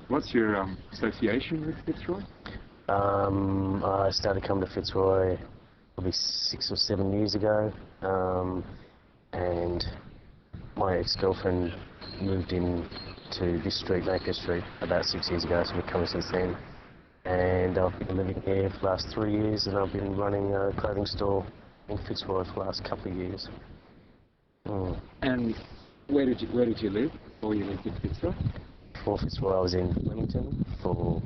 What's your association with Fitzroy? I started coming to Fitzroy probably 6 or 7 years ago, and my ex-girlfriend moved in to this street, Napier Street, about 6 years ago, so we've come since then. And I've been living here for the last 3 years, and I've been running a clothing store in Fitzroy for the last couple of years. And where did you live before you lived in Fitzroy? Before Fitzroy, I was in Leamington for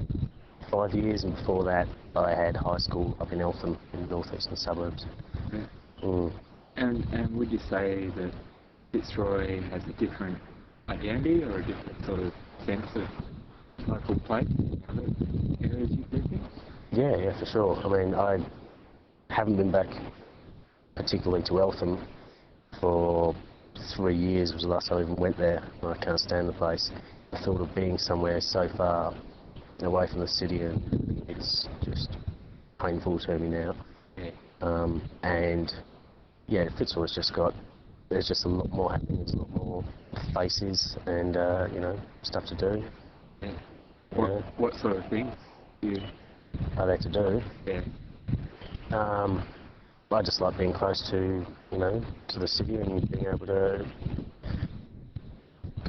5 years, and before that, I had high school up in Eltham, in the northeastern suburbs. Yeah. And would you say that Fitzroy has a different identity or a different sort of sense of local place in other areas you've lived in? Yeah, for sure. I mean, I haven't been back particularly to Eltham for 3 years. It was the last time I even went there. I can't stand the place. The thought of being somewhere so far away from the city, and it's just painful to me now. Yeah. And yeah, Fitzroy's just got, there's just a lot more happening. There's a lot more faces and you know, stuff to do. Yeah. What sort of things are there to do? Yeah. I just like being close to, you know, to the city and being able to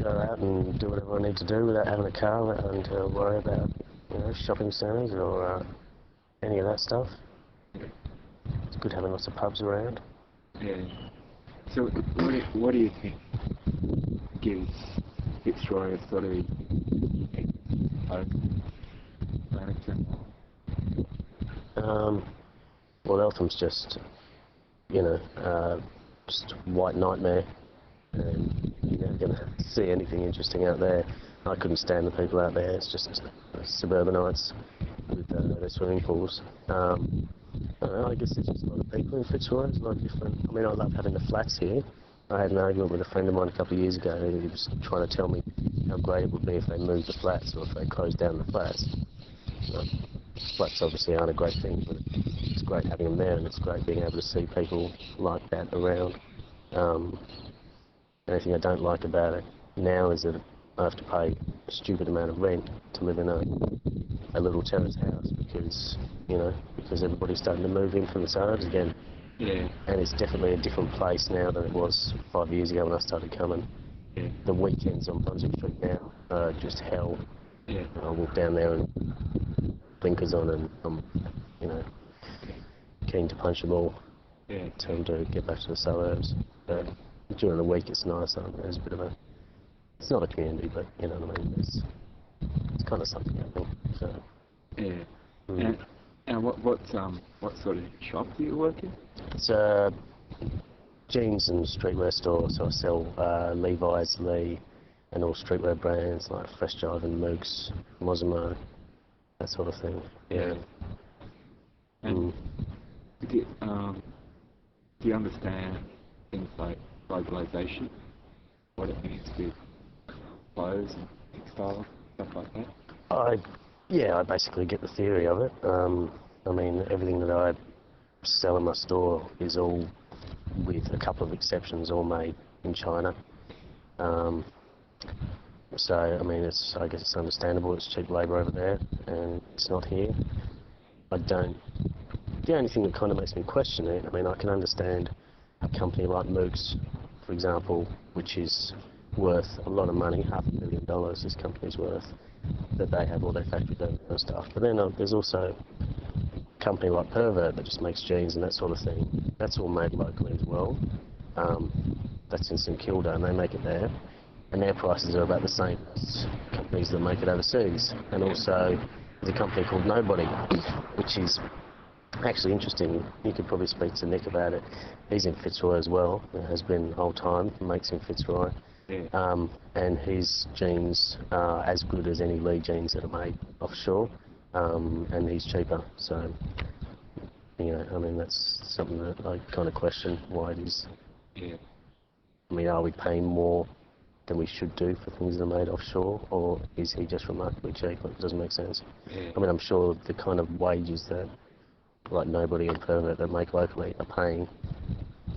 go out and do whatever I need to do without having a car and to worry about, you know, shopping centres or any of that stuff. It's good having lots of pubs around. Yeah. So what do you think gives Fitzroy a sort of unique Wellington? Well, Eltham's just, you know, just white nightmare, and you're never going to see anything interesting out there. I couldn't stand the people out there. It's just suburbanites with their swimming pools. I don't know, I guess there's just a lot of people in Fitzroy. It's a lot different. I mean, I love having the flats here. I had an argument with a friend of mine a couple of years ago. He was trying to tell me how great it would be if they moved the flats or if they closed down the flats. Flats obviously aren't a great thing, but it's great having them there, and it's great being able to see people like that around. The only thing I don't like about it now is that I have to pay a stupid amount of rent to live in a little terrace house because, you know, because everybody's starting to move in from the suburbs again. Yeah. And it's definitely a different place now than it was 5 years ago when I started coming. Yeah. The weekends on Brunswick Street now are just hell. Yeah. I walk down there and blinkers on, and I'm, you know, keen to punch them all. Yeah. Tell them to get back to the suburbs. But during the week it's nice. There's a bit of a, it's not a community, but you know what I mean. It's kind of something, I think. So. Yeah. And what sort of shop do you work in? It's a jeans and streetwear store, so I sell Levi's, Lee, and all streetwear brands like Fresh Jive and Mooks, Mosimo, that sort of thing. Yeah. And do you understand things like globalisation? What it means with clothes and textiles, stuff like that? I basically get the theory of it. I mean, everything that I sell in my store is all, with a couple of exceptions, all made in China. So, I mean, I guess it's understandable. It's cheap labour over there, and it's not here. The only thing that kind of makes me question it, I mean, I can understand a company like Mooks, for example, which is worth a lot of money, $500 million this company's worth, that they have all their factories over there and stuff. But then there's also a company like Pervert that just makes jeans and that sort of thing. That's all made locally as well. That's in St Kilda, and they make it there. And their prices are about the same as companies that make it overseas. And also there's a company called Nobody, which is actually interesting. You could probably speak to Nick about it. He's in Fitzroy as well. It has been the whole time. Makes in Fitzroy. Yeah. And his jeans are as good as any Lee jeans that are made offshore, and he's cheaper. So, you know, I mean, that's something that I kind of question why it is. Yeah. I mean, are we paying more than we should do for things that are made offshore, or is he just remarkably cheap? It doesn't make sense. Yeah. I mean, I'm sure the kind of wages that, like Nobody and Pervert that make locally are paying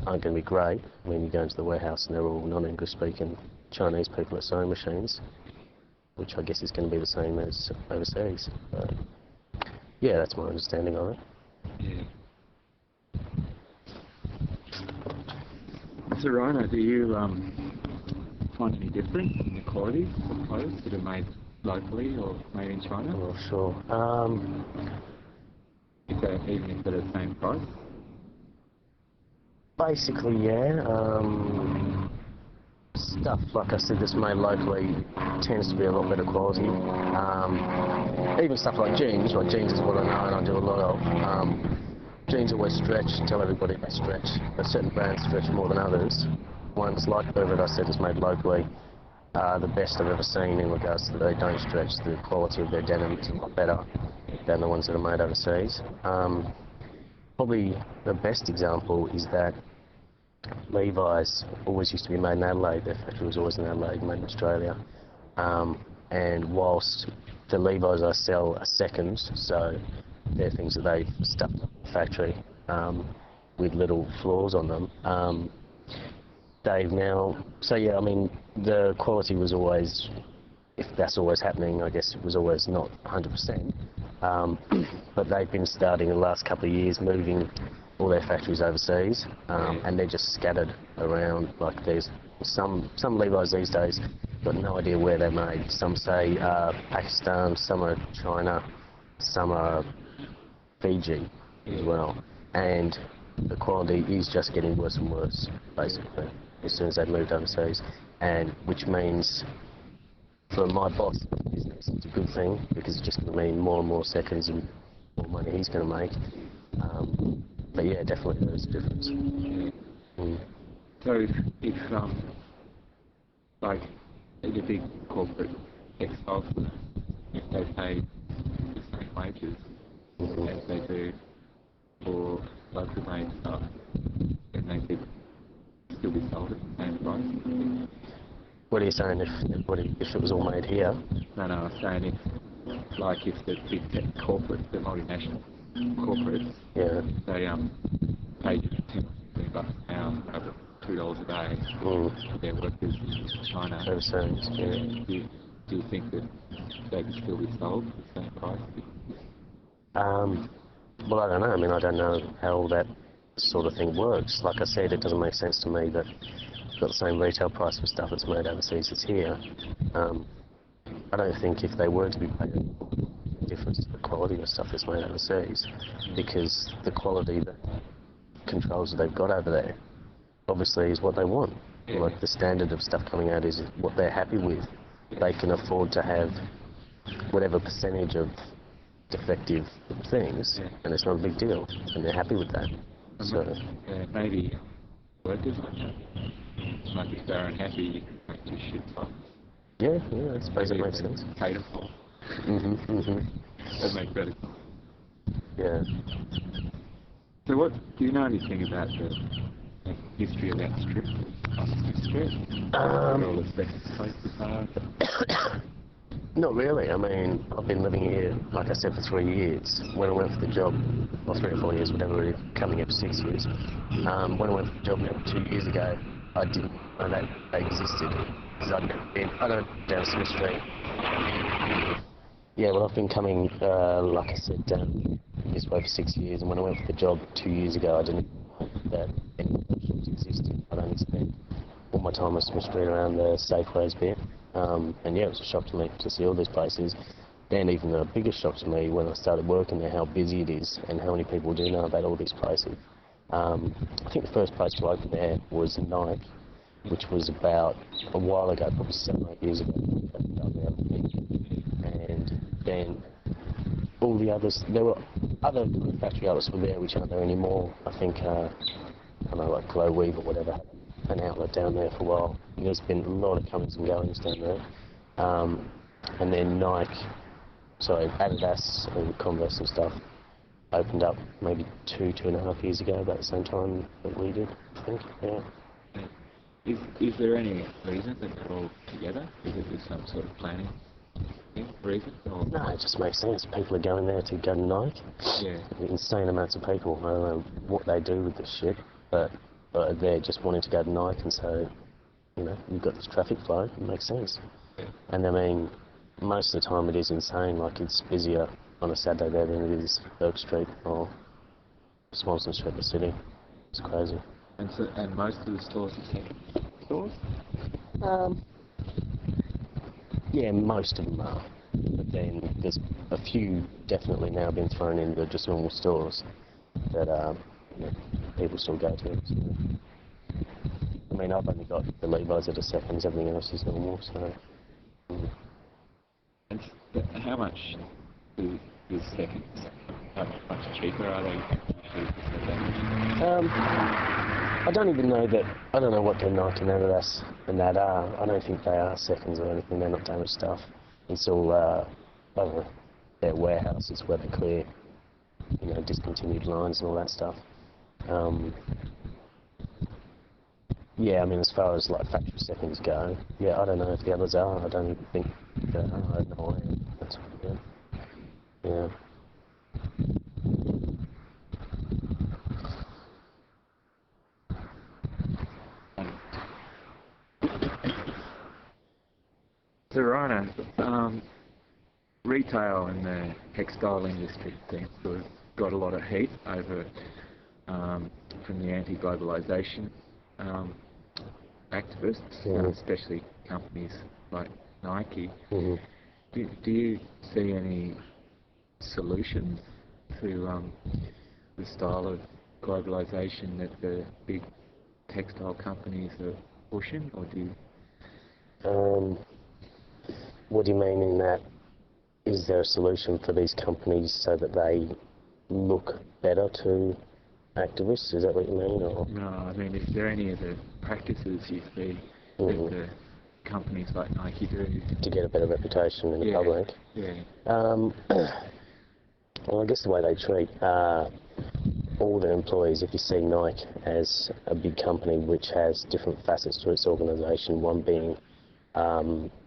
aren't going to be great. I mean, you go into the warehouse and they're all non-English speaking Chinese people at sewing machines. which I guess is going to be the same as overseas. But yeah, that's my understanding of it. Yeah. So Rhino, do you find any difference in the quality of clothes that are made locally or made in China? I'm not sure. Even if they're the same price? Basically, yeah. Stuff, like I said, that's made locally tends to be a lot better quality. Even stuff like jeans is what I know and I do a lot of. Jeans always stretch, tell everybody they stretch, but certain brands stretch more than others. Ones like that I said is made locally are the best I've ever seen in regards to they don't stretch. The quality of their denim is a lot better than the ones that are made overseas. Probably the best example is that Levi's always used to be made in Adelaide. Their factory was always in Adelaide, made in Australia. And whilst the Levi's I sell are seconds, so they're things that they've stuffed up in the factory with little flaws on them. They've now, so yeah, I mean, the quality was always, if that's always happening, I guess it was always not 100%. But they've been starting in the last couple of years moving all their factories overseas, and they're just scattered around. Like there's some Levi's these days, got no idea where they're made. Some say Pakistan, some are China, some are Fiji as well, and the quality is just getting worse and worse, basically, as soon as they've moved overseas, and which means for my boss business it's a good thing because it's just going to mean more and more seconds and more money he's going to make. But yeah, definitely there's a difference. So if like the big corporate textile firms, if they pay the same wages as they do for local made stuff, then they could still be sold at the same price. What are you saying, if it was all made here? No, I was saying if the big tech corporates, the multinational corporates, Yeah. they pay $10 an hour, over $2 a day for their workers in China. Overseas, yeah. Do you think that they could still be sold at the same price? Well, I don't know. I mean, I don't know how that sort of thing works. Like I said, it doesn't make sense to me that you've got the same retail price for stuff that's made overseas as here. I don't think if they were to be paid a difference to the quality of stuff that's made overseas, because the quality, the controls that they've got over there, obviously is what they want. Yeah. Like the standard of stuff coming out is what they're happy with. They can afford to have whatever percentage of defective things, and it's not a big deal, and they're happy with that. So maybe workers like if they're unhappy, you can make two shit stuff. yeah, I suppose it makes sense. Cater for. That makes better sense. Yeah. So what do you know anything about the history of that strip? Strip? All the special places are. Not really. I mean, I've been living here, like I said, for 3 years. When I went for the job, or 3 or 4 years, whatever, really, coming up 6 years. When I went for the job 2 years ago, I didn't know that they existed. Because I'd never been, I don't know, down Smith Street. Yeah, well, I've been coming, like I said, down this way for 6 years, and when I went for the job 2 years ago, I didn't know that any of those shops existed. I'd only spent all my time on Smith Street around the Safeways bit. And yeah, it was a shock to me to see all these places. And even a bigger shock to me when I started working there, how busy it is and how many people do know about all these places. I think the first place to open there was Nike, which was about a while ago, probably 7 or 8 years ago. And then all the others, there were other factory outlets were there which aren't there anymore. I think, I don't know, like Glow Weave or whatever, an outlet down there for a while. There's been a lot of comings and goings down there. And then Adidas and Converse and stuff opened up maybe 2.5 years ago, about the same time that we did, I think, yeah. Is there any reason that they're all together? Is it just some sort of planning reason? Or? No, it just makes sense. People are going there to go to Nike. Yeah. Insane amounts of people. I don't know what they do with this shit, but they're just wanting to go to Nike, and so, you know, you've got this traffic flow, it makes sense. Yeah. And I mean, most of the time it is insane. Like, it's busier on a Saturday there than it is Burke Street or Swanston Street in the city. It's crazy. And most of the stores are second stores? Yeah, most of them are. But then there's a few definitely now been thrown into just normal stores that you know, people still go to. So, I mean, I've only got the Levi's that are seconds, everything else is normal, so... And how much is seconds? How much cheaper are they? I don't even know that. I don't know what the Nike and Adidas and that are. I don't think they are seconds or anything. They're not damaged stuff. It's all, I don't know, their warehouses where they clear, you know, discontinued lines and all that stuff. Yeah, I mean, as far as like factory seconds go, yeah, I don't know if the others are. I don't think they are. I have no idea. That's, yeah. So, Rhino, retail and the textile industry seems to have got a lot of heat over from the anti-globalisation activists, especially companies like Nike. Mm-hmm. Do you see any solutions to the style of globalisation that the big textile companies are pushing, or do you? What do you mean in that? Is there a solution for these companies so that they look better to activists? Is that what you mean? Or? No, I mean, is there any of the practices you see that the companies like Nike do to get a better reputation in the public? Yeah. Well, I guess the way they treat all their employees, if you see Nike as a big company which has different facets to its organisation, one being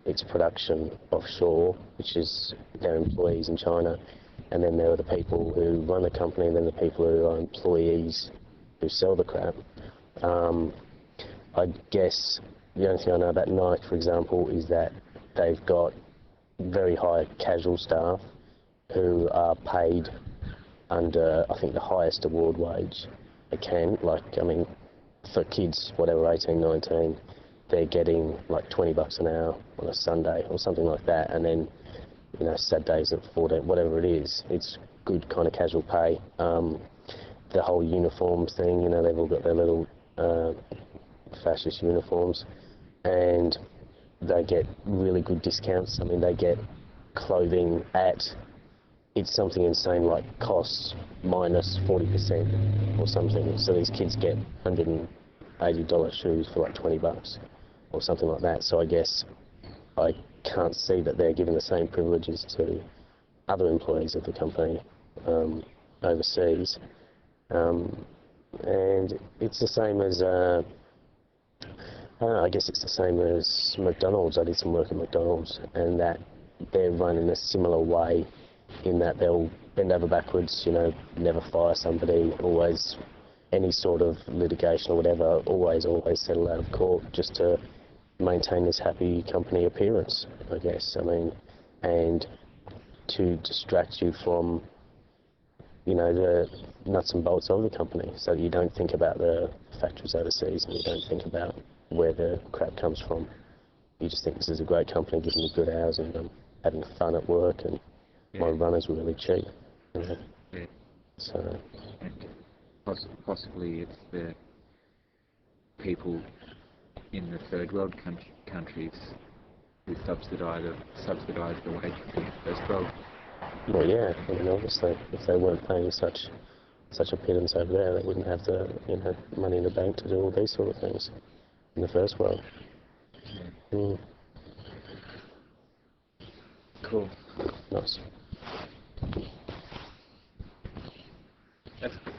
its production offshore, which is their employees in China, and then there are the people who run the company, and then the people who are employees who sell the crap. I guess the only thing I know about Nike, for example, is that they've got very high casual staff who are paid under, I think, the highest award wage they can. Like, I mean, for kids, whatever, 18, 19, they're getting like $20 an hour on a Sunday or something like that, and then, you know, Saturdays at 14, whatever it is, it's good kind of casual pay. The whole uniforms thing, you know, they've all got their little fascist uniforms, and they get really good discounts. I mean, they get clothing at, it's something insane like costs minus 40% or something. So these kids get $180 shoes for like $20 or something like that. So I guess I can't see that they're given the same privileges to other employees of the company overseas. And it's the same as, I don't know, I guess it's the same as McDonald's. I did some work at McDonald's, and that they're run in a similar way in that they'll bend over backwards, you know, never fire somebody, always any sort of litigation or whatever, always settle out of court just to maintain this happy company appearance, I guess. I mean, and to distract you from, you know, the nuts and bolts of the company, so that you don't think about the factories overseas and you don't think about where the crap comes from. You just think this is a great company, giving me good hours, and I'm having fun at work, and my runners were really cheap. You know? Yeah. So possibly it's the people in the third world countries who subsidise the wages in the first world. Well, yeah, I mean, obviously, if they weren't paying such a pittance over there, they wouldn't have the, you know, money in the bank to do all these sort of things in the first world. Yeah. Cool. Nice.